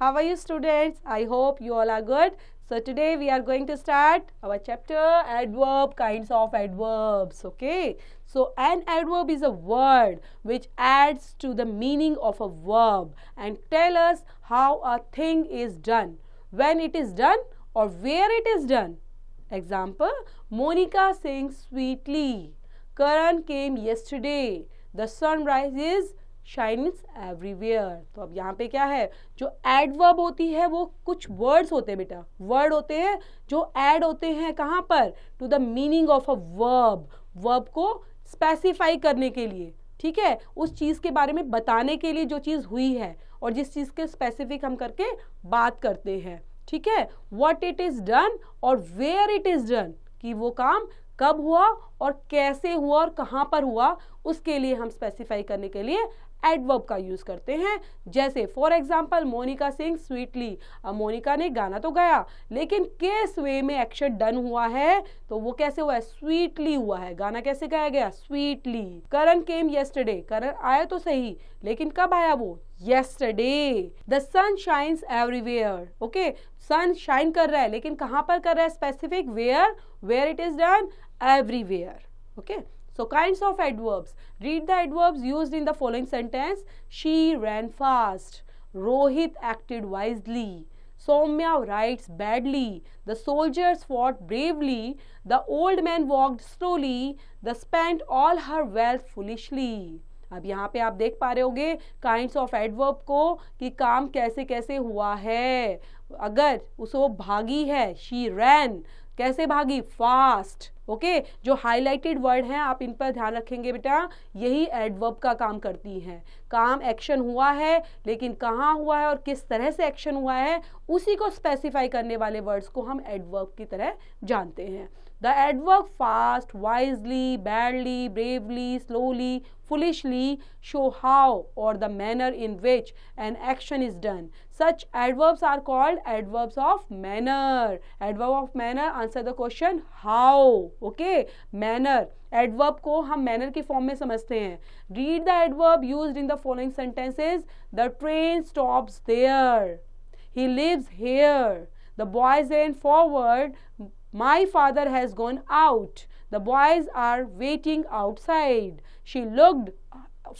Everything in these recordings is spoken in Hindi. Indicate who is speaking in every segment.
Speaker 1: How are you, students? I hope you all are good. So today we are going to start our chapter adverb, kinds of adverbs. Okay. So an adverb is a word which adds to the meaning of a verb and tell us how a thing is done, when it is done or where it is done. Example, Monica sings sweetly. Karan came yesterday. The sun rises shines everywhere. तो अब यहाँ पे क्या है, जो एडवर्ब होती है वो कुछ वर्ड्स होते हैं बेटा, वर्ड होते हैं जो ऐड होते हैं कहाँ पर, to the meaning of a verb, verb को स्पेसिफाई करने के लिए, ठीक है, उस चीज़ के बारे में बताने के लिए जो चीज़ हुई है और जिस चीज़ के स्पेसिफिक हम करके बात करते हैं, ठीक है. व्हाट इट इज़ डन और वेयर इट इज़ डन, कि वो काम कब हुआ और कैसे हुआ और कहाँ पर हुआ, उसके लिए हम स्पेसिफाई करने के लिए एडवर्ब का यूज करते हैं. जैसे for example Monica sing sweetly. अब मोनिका ने गाना तो गाया लेकिन किस वे में एक्शन डन हुआ है, तो वो कैसे हुआ है, स्वीटली हुआ है. गाना कैसे गाया गया, स्वीटली. करण केम येस्टरडे. करण आया तो सही लेकिन कब आया वो, yesterday. The sun shines everywhere. Okay, sun shine कर रहा है लेकिन कहाँ पर कर रहा है, specific where, where it is done, everywhere. Okay. So kinds of adverbs. Read the adverbs used in the following sentence. She ran fast. Rohit acted wisely. Soumya writes badly. The soldiers fought bravely. The old man walked slowly. The spent all her wealth foolishly. अब यहाँ पे आप देख पा रहे होगे काइंड्स ऑफ एडवर्ब को कि काम कैसे कैसे हुआ है. अगर उसको भागी है, शी रैन, कैसे भागी, फास्ट. ओके, जो हाईलाइटेड वर्ड हैं आप इन पर ध्यान रखेंगे बेटा, यही एडवर्ब का काम करती हैं. काम एक्शन हुआ है लेकिन कहाँ हुआ है और किस तरह से एक्शन हुआ है, उसी को स्पेसिफाई करने वाले वर्ड्स को हम एडवर्ब की तरह जानते हैं. The adverb fast, wisely, badly, bravely, slowly, foolishly show how or the manner in which an action is done. Such adverbs are called adverbs of manner. Adverb of manner, answer the question how. Okay, manner. Adverb को हम manner की form में समझते हैं. Read the adverb used in the following sentences. The train stops there. He lives here. The boys ran forward. My father has gone out. The boys are waiting outside. She looked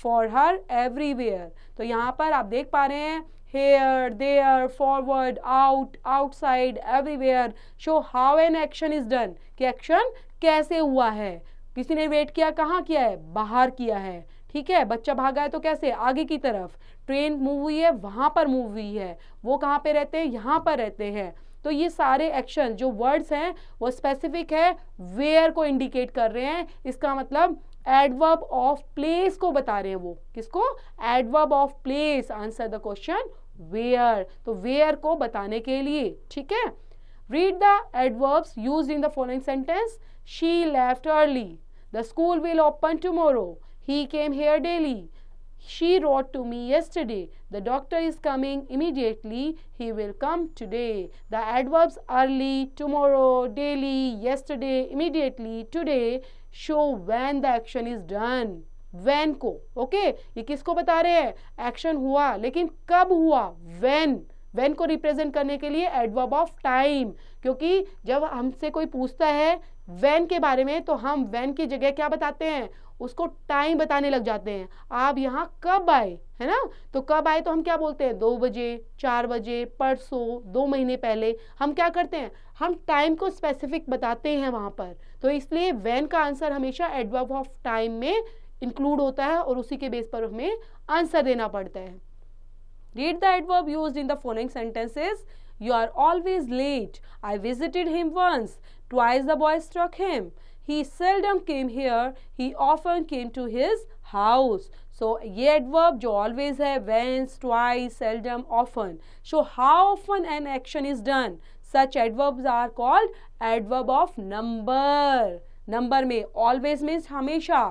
Speaker 1: for her everywhere. तो यहाँ पर आप देख पा रहे हैं here, there, forward, out, outside, everywhere show how an action is done. कि एक्शन कैसे हुआ है. किसी ने वेट किया, कहाँ किया है, बाहर किया है. ठीक है, बच्चा भागा है तो कैसे, आगे की तरफ. ट्रेन मूव हुई है, वहाँ पर मूव हुई है. वो कहाँ पे रहते हैं, यहाँ पर रहते हैं. तो ये सारे एक्शन जो वर्ड्स हैं वो स्पेसिफिक है, वेयर को इंडिकेट कर रहे हैं. इसका मतलब एडवर्ब ऑफ प्लेस को बता रहे हैं. वो किसको, adverb of place. Answer the question where. तो वेयर को बताने के लिए. ठीक है. Read the adverbs used in the following sentence. She left early. The school will open tomorrow. He came here daily. She wrote to me yesterday. The doctor is coming immediately. He will come today. The adverbs early, tomorrow, daily, yesterday, immediately, today show when the action is done. When को, okay? ये किसको बता रहे हैं, एक्शन हुआ लेकिन कब हुआ, when. when को रिप्रेजेंट करने के लिए एडवर्ब ऑफ टाइम, क्योंकि जब हमसे कोई पूछता है when के बारे में तो हम when की जगह क्या बताते हैं, उसको टाइम बताने लग जाते हैं. आप यहाँ कब आए, है ना, तो कब आए तो हम क्या बोलते हैं, 2 बजे, 4 बजे, परसों, 2 महीने पहले. हम क्या करते हैं, हम टाइम को स्पेसिफिक बताते हैं वहाँ पर. तो इसलिए व्हेन का आंसर हमेशा एडवर्ब ऑफ टाइम में इंक्लूड होता है और उसी के बेस पर हमें आंसर देना पड़ता है. Read the adverb used in the following sentences. You are always late. I visited him once. Twice the boy struck him. He seldom came here. He often came to his house. So ये adverb जो always है, once, twice, seldom, often show how often an action is done. Such adverbs are called adverb of number. Number में always means हमेशा,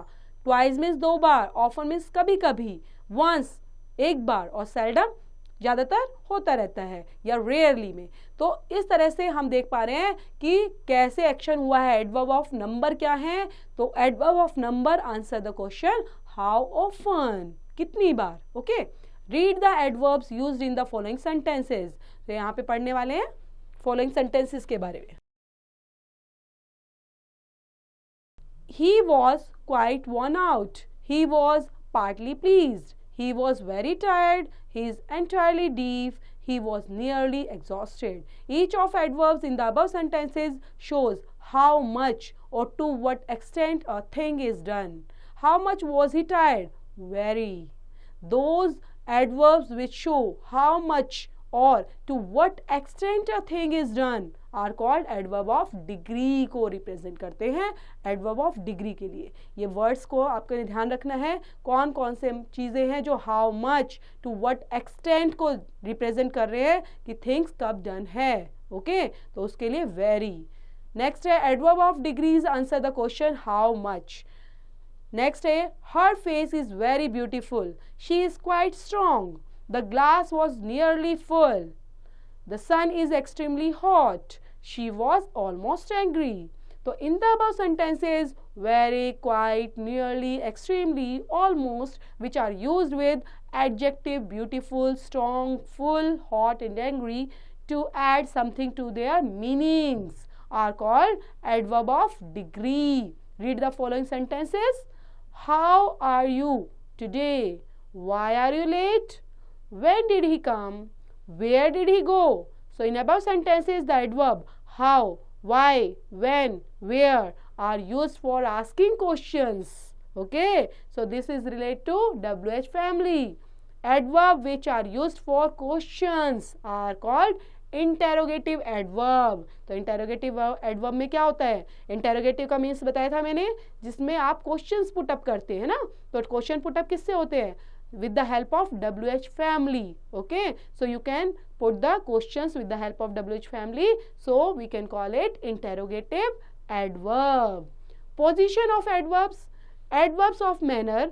Speaker 1: twice means 2 बार, often means कभी कभी, once एक बार और seldom ज़्यादातर होता रहता है या रेयरली में. तो इस तरह से हम देख पा रहे हैं कि कैसे एक्शन हुआ है. एडवर्ब ऑफ नंबर क्या है, तो adverb of number, answer the question how often, कितनी बार. Okay, read the adverbs used in the following sentences. तो यहाँ पे पढ़ने वाले हैं फॉलोइंग सेंटेंसेस के बारे में। He was quite worn out. He was partly pleased. He was very tired. He is entirely deaf. He was nearly exhausted. Each of adverbs in the above sentences shows how much or to what extent a thing is done. How much was he tired? Very. Those adverbs which show how much or to what extent a thing is done are called adverb of degree को रिप्रेजेंट करते हैं adverb of degree के लिए। ये वर्ड्स को आपको ध्यान रखना है, कौन कौन से चीज़ें हैं जो how much to what extent को रिप्रेजेंट कर रहे हैं कि थिंग्स कब डन है। ओके, तो उसके लिए very। नेक्स्ट है adverb of degrees answer the question how much। Next है her face is very beautiful. She is quite strong. The glass was nearly full. The sun is extremely hot. She was almost angry. So in the above sentences, very, quite, nearly, extremely, almost, which are used with adjective beautiful, strong, full, hot and angry to add something to their meanings are called adverb of degree. Read the following sentences. How are you today? Why are you late? When did he come? Where did he go? So in above sentences, the adverb how, why, when, where are used for asking questions. Okay, so this is related to WH family. Adverb which are used for questions are called interrogative adverb. तो इंटेरोगेटिव एडवर्ब में क्या होता है? इंटेरोगेटिव का मीन्स बताया था मैंने, जिसमें आप क्वेश्चंस पुटअप करते हैं ना। तो क्वेश्चन पुटअप किससे होते हैं? with the help of WH family. Okay, so you can put the questions with the help of WH family, so we can call it interrogative adverb. Position of adverbs. Adverbs of manner,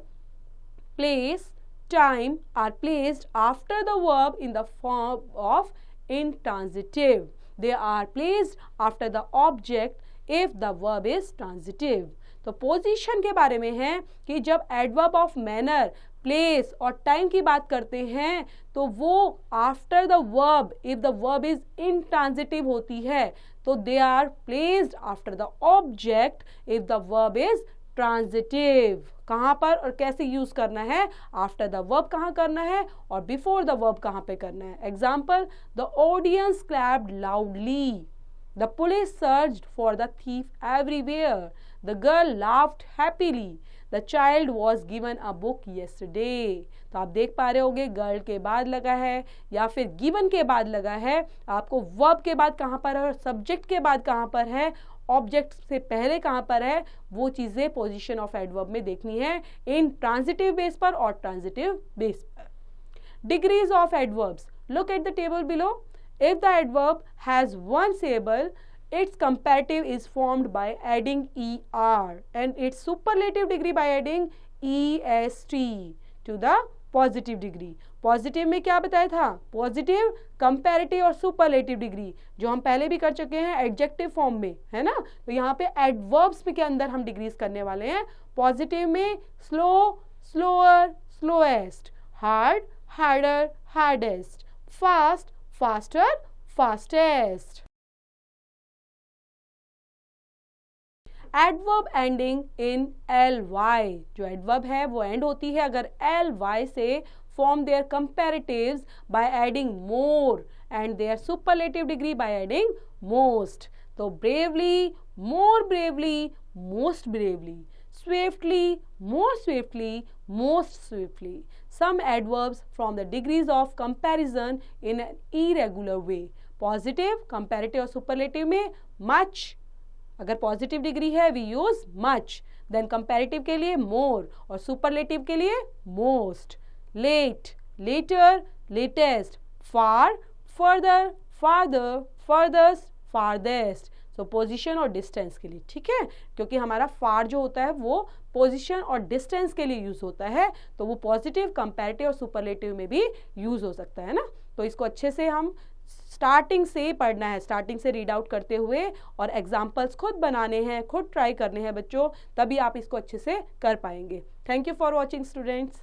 Speaker 1: place, time are placed after the verb in the form of intransitive. They are placed after the object if the verb is transitive. तो पोजीशन के बारे में है कि जब एडवर्ब ऑफ मैनर, प्लेस और टाइम की बात करते हैं तो वो after the verb, if the verb is intransitive होती है तो they are placed after the object if the verb is transitive. कहाँ पर और कैसे यूज करना है? आफ्टर द वर्ब कहाँ करना है और बिफोर द वर्ब कहाँ पे करना है. Example, the audience clapped loudly. The police searched for the thief everywhere. The girl laughed happily. The child was given a book yesterday. तो आप देख पा रहे होंगे गर्ल के बाद लगा है या फिर गिवन के बाद लगा है. आपको वर्ब के बाद कहाँ पर है और सब्जेक्ट के बाद कहाँ पर है, ऑब्जेक्ट से पहले कहाँ पर है, वो चीज़ें पोजीशन ऑफ एडवर्ब में देखनी है इन ट्रांजिटिव बेस पर और ट्रांजिटिव बेस पर. Degrees of adverbs. Look at the table below. If the adverb has one syllable, its comparative is formed by adding er and its superlative degree by adding est to the positive degree. Positive में क्या बताया था? पॉजिटिव, कंपैरेटिव और सुपरलेटिव डिग्री जो हम पहले भी कर चुके हैं एडजेक्टिव फॉर्म में, है ना. तो यहाँ पे एडवर्ब्स के अंदर हम डिग्रीज करने वाले हैं. पॉजिटिव में slow, slower, slowest, hard, harder, hardest, fast, faster, fastest. Adverb ending in ly. जो adverb है वो end होती है अगर ly से form their comparatives by adding more and their superlative degree by adding most. तो bravely, more bravely, most bravely, swiftly, more swiftly, most swiftly. Some adverbs from the degrees of comparison in an irregular way. Positive, comparative और superlative में much. अगर positive degree है we use much. Then comparative के लिए more और superlative के लिए most. Late, later, latest. Far, further, farther, furthest, farthest. तो पोजीशन और डिस्टेंस के लिए, ठीक है, क्योंकि हमारा फार जो होता है वो पोजीशन और डिस्टेंस के लिए यूज होता है तो वो पॉजिटिव, कंपैरेटिव और सुपरलेटिव में भी यूज हो सकता है ना. तो इसको अच्छे से हम स्टार्टिंग से पढ़ना है, स्टार्टिंग से रीड आउट करते हुए और एग्जाम्पल्स खुद बनाने हैं, खुद ट्राई करने हैं बच्चों, तभी आप इसको अच्छे से कर पाएंगे. Thank you for watching students.